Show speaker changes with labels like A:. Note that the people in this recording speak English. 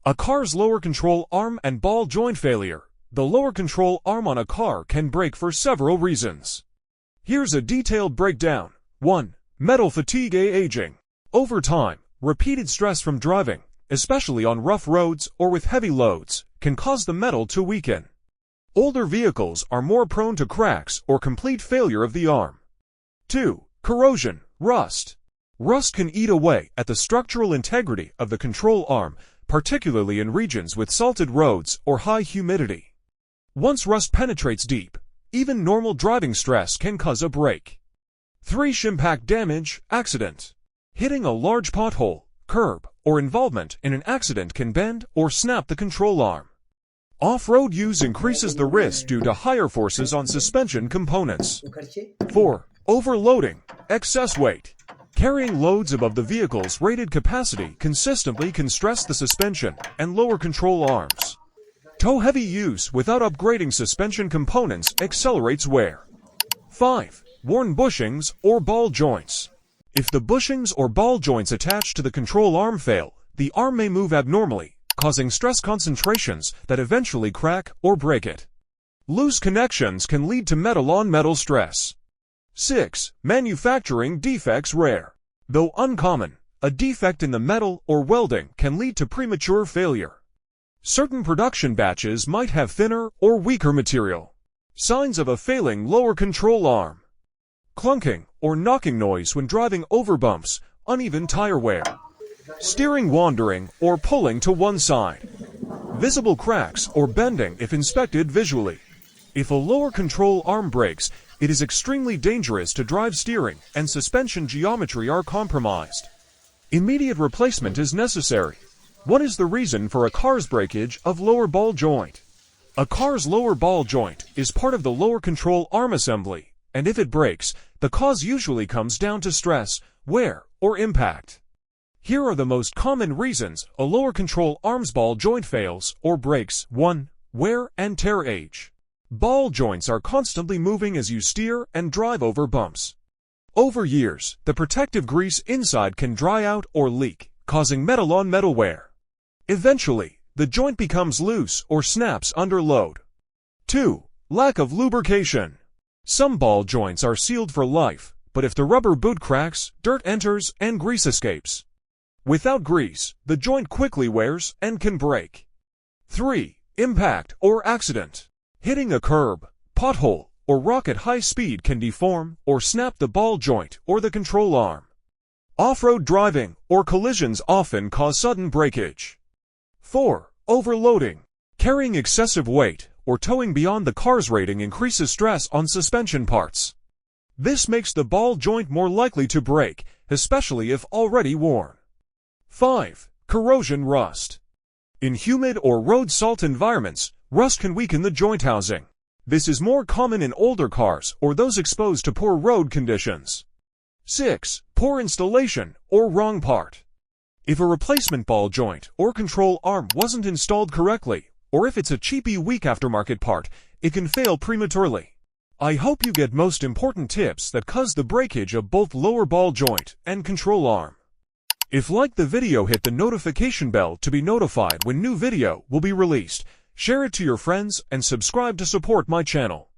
A: A car's lower control arm and ball joint failure. The lower control arm on a car can break for several reasons. Here's a detailed breakdown. 1. Metal fatigue aging. Over time, repeated stress from driving, especially on rough roads or with heavy loads, can cause the metal to weaken. Older vehicles are more prone to cracks or complete failure of the arm. 2. Corrosion, rust. Rust can eat away at the structural integrity of the control arm, particularly in regions with salted roads or high humidity. Once rust penetrates deep, even normal driving stress can cause a break. 3. Impact damage, accident. Hitting a large pothole, curb, or involvement in an accident can bend or snap the control arm. Off-road use increases the risk due to higher forces on suspension components. 4. Overloading, excess weight. Carrying loads above the vehicle's rated capacity consistently can stress the suspension and lower control arms. Tow-heavy use without upgrading suspension components accelerates wear. 5. Worn bushings or ball joints. If the bushings or ball joints attached to the control arm fail, the arm may move abnormally, causing stress concentrations that eventually crack or break it. Loose connections can lead to metal-on-metal stress. 6. Manufacturing defects rare. Though uncommon, a defect in the metal or welding can lead to premature failure. Certain production batches might have thinner or weaker material. Signs of a failing lower control arm. Clunking or knocking noise when driving over bumps, uneven tire wear. Steering wandering or pulling to one side. Visible cracks or bending if inspected visually. If a lower control arm breaks, it is extremely dangerous to drive. Steering and suspension geometry are compromised. Immediate replacement is necessary. What is the reason for a car's breakage of lower ball joint? A car's lower ball joint is part of the lower control arm assembly, and if it breaks, the cause usually comes down to stress, wear, or impact. Here are the most common reasons a lower control arm's ball joint fails or breaks. 1. Wear and tear age. Ball joints are constantly moving as you steer and drive over bumps. Over years, the protective grease inside can dry out or leak, causing metal-on-metal wear. Eventually, the joint becomes loose or snaps under load. 2. Lack of lubrication. Some ball joints are sealed for life, but if the rubber boot cracks, dirt enters and grease escapes. Without grease, the joint quickly wears and can break. 3. Impact or accident. Hitting a curb, pothole, or rock at high speed can deform or snap the ball joint or the control arm. Off-road driving or collisions often cause sudden breakage. 4. Overloading. Carrying excessive weight or towing beyond the car's rating increases stress on suspension parts. This makes the ball joint more likely to break, especially if already worn. 5. Corrosion rust. In humid or road salt environments, rust can weaken the joint housing. This is more common in older cars or those exposed to poor road conditions. 6. Poor installation or wrong part. If a replacement ball joint or control arm wasn't installed correctly, or if it's a cheapy weak aftermarket part, it can fail prematurely. I hope you get most important tips that cause the breakage of both lower ball joint and control arm. If like the video, hit the notification bell to be notified when new video will be released. Share it to your friends and subscribe to support my channel.